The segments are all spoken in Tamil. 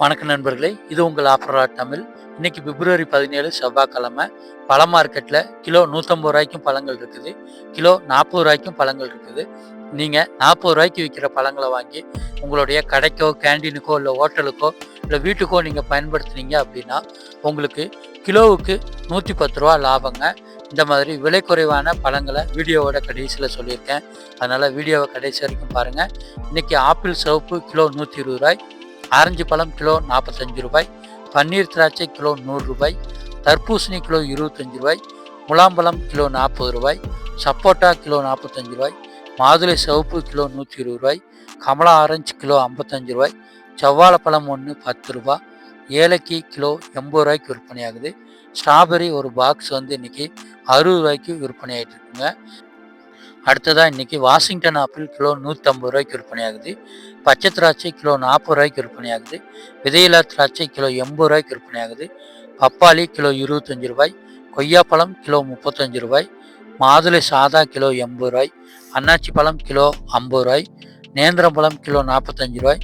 வணக்கம் நண்பர்களே, இது உங்கள் ஆஃபரா தமிழ். இன்னைக்கு பிப்ரவரி 17 செவ்வாய்க்கிழமை. பழ மார்க்கெட்டில் கிலோ 150 ரூபாய்க்கும் பழங்கள் இருக்குது, கிலோ 40 ரூபாய்க்கும் பழங்கள் இருக்குது. நீங்கள் 40 ரூபாய்க்கு விற்கிற பழங்களை வாங்கி உங்களுடைய கடைக்கோ, கேண்டீனுக்கோ, இல்லை ஹோட்டலுக்கோ, இல்லை வீட்டுக்கோ நீங்கள் பயன்படுத்துனீங்க அப்படின்னா உங்களுக்கு கிலோவுக்கு 110 ரூபா லாபங்க. இந்த மாதிரி விலை குறைவான பழங்களை வீடியோவோட கடைசியில் சொல்லியிருக்கேன். அதனால் வீடியோவை கடைசி வரைக்கும் பாருங்கள். இன்றைக்கி ஆப்பிள் சிவப்பு கிலோ 120 ரூபாய், ஆரஞ்சு பழம் கிலோ 45 ரூபாய், பன்னீர் திராட்சை கிலோ 100 ரூபாய், தர்பூசணி கிலோ 25 ரூபாய், முலாம்பழம் கிலோ 40 ரூபாய், சப்போட்டா கிலோ 45 ரூபாய், மாதுளை சிவப்பு கிலோ 120 ரூபாய், கமலா ஆரஞ்சு கிலோ 55 ரூபாய், செவ்வாழைப்பழம் ஒன்று 10 ரூபாய், ஏலக்கி கிலோ 80 ரூபாய்க்கு விற்பனை ஆகுது. ஸ்ட்ராபெரி ஒரு பாக்ஸ் இன்றைக்கி 60 ரூபாய்க்கு விற்பனை ஆகிட்டு இருக்குங்க. அடுத்ததாக இன்றைக்கி வாஷிங்டன் ஆப்பிள் கிலோ 150 ரூபாய்க்கு விற்பனை ஆகுது. பச்சை திராட்சை கிலோ 40 ரூபாய்க்கு விற்பனை ஆகுது. விதையில்லா திராட்சை கிலோ 80 ரூபாய்க்கு விற்பனை ஆகுது. பப்பாளி கிலோ 25 ரூபாய், கொய்யாப்பழம் கிலோ 35 ரூபாய், மாதுளை சாதா கிலோ 80 ரூபாய், அன்னாச்சி பழம் கிலோ 50 ரூபாய், நேந்திரம் பழம் கிலோ 45 ரூபாய்,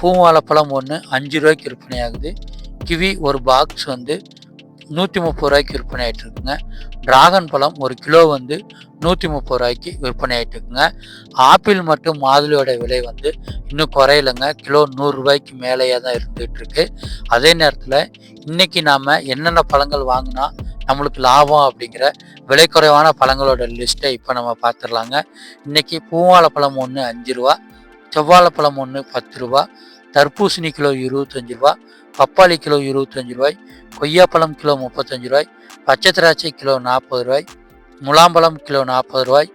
பூவாழைப்பழம் ஒன்று 5 ரூபாய்க்கு விற்பனை ஆகுது. கிவி ஒரு பாக்ஸ் 130 ரூபாய்க்கு விற்பனை ஆகிட்டு இருக்குங்க. டிராகன் பழம் ஒரு கிலோ 130 ரூபாய்க்கு விற்பனை ஆகிட்டு இருக்குங்க. ஆப்பிள் மற்றும் மாதுளையோட விலை இன்னும் குறையலைங்க. கிலோ 100 ரூபாய்க்கு மேலேயே தான் இருந்துகிட்டு இருக்கு. அதே நேரத்தில் இன்னைக்கு நாம் என்னென்ன பழங்கள் வாங்கினா நம்மளுக்கு லாபம் அப்படிங்கிற விலை குறைவான பழங்களோட லிஸ்ட்டை இப்போ நம்ம பார்த்துடலாங்க. இன்னைக்கு பூவாழைப்பழம் ஒன்று 5 ரூபா, செவ்வாழைப்பழம் ஒன்று 10 ரூபா, தர்பூசணி கிலோ 25 ரூபா, பப்பாளி கிலோ 25 ரூபாய், கொய்யாப்பழம் கிலோ 35 ரூபாய், பச்சை திராட்சை கிலோ 40 ரூபாய், முலாம்பழம் கிலோ 40 ரூபாய்,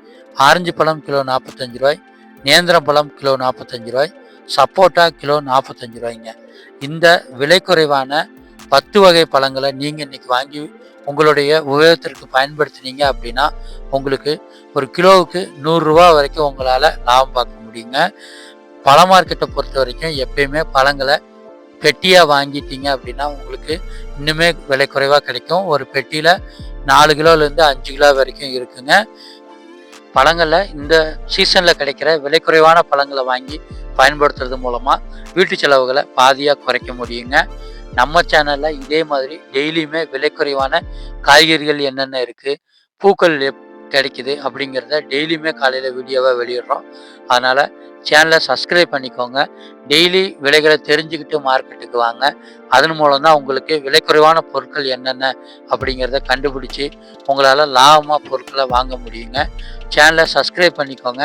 ஆரஞ்சு பழம் கிலோ 45 ரூபாய், நேந்திரம் பழம் கிலோ 45 ரூபாய், சப்போட்டா கிலோ 45 ரூபாய்ங்க. இந்த விலை குறைவான 10 வகை பழங்களை நீங்கள் இன்றைக்கி வாங்கி உங்களுடைய உபயோகத்திற்கு பயன்படுத்தினீங்க அப்படின்னா உங்களுக்கு ஒரு கிலோவுக்கு 100 ரூபா வரைக்கும் உங்களால் லாபம் பார்க்க முடியுங்க. பழ மார்க்கெட்டை பொறுத்த வரைக்கும் எப்பயுமே பழங்களை பெட்டியாக வாங்கிட்டீங்க அப்படின்னா உங்களுக்கு இன்னுமே விலை குறைவாக கிடைக்கும். ஒரு பெட்டியில் 4 கிலோலேருந்து 5 கிலோ வரைக்கும் இருக்குங்க. பழங்களில் இந்த சீசனில் கிடைக்கிற விலை குறைவான பழங்களை வாங்கி பயன்படுத்துறது மூலமாக வீட்டு செலவுகளை பாதியாக குறைக்க முடியுங்க. நம்ம சேனலில் இதே மாதிரி டெய்லியுமே விலை குறைவான காய்கறிகள் என்னென்ன இருக்குது, பூக்கள் கிடைக்குது அப்படிங்கிறத டெய்லியுமே காலையில் வீடியோவாக வெளியிடுறோம். அதனால் சேனலை சப்ஸ்கிரைப் பண்ணிக்கோங்க. டெய்லி விலைகளை தெரிஞ்சுக்கிட்டு மார்க்கெட்டுக்கு வாங்க. அதன் மூலம் தான் உங்களுக்கு விலை குறைவான பொருட்கள் என்னென்ன அப்படிங்கிறத கண்டுபிடிச்சி உங்களால் லாபமாக பொருட்களை வாங்க முடியுங்க. சேனலை சப்ஸ்கிரைப் பண்ணிக்கோங்க.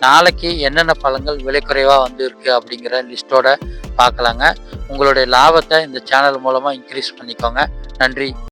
நாளைக்கு என்னென்ன பழங்கள் விலை குறைவாக இருக்குது அப்படிங்கிற லிஸ்ட்டோட பார்க்கலாங்க. உங்களுடைய லாபத்தை இந்த சேனல் மூலமாக இன்க்ரீஸ் பண்ணிக்கோங்க. நன்றி.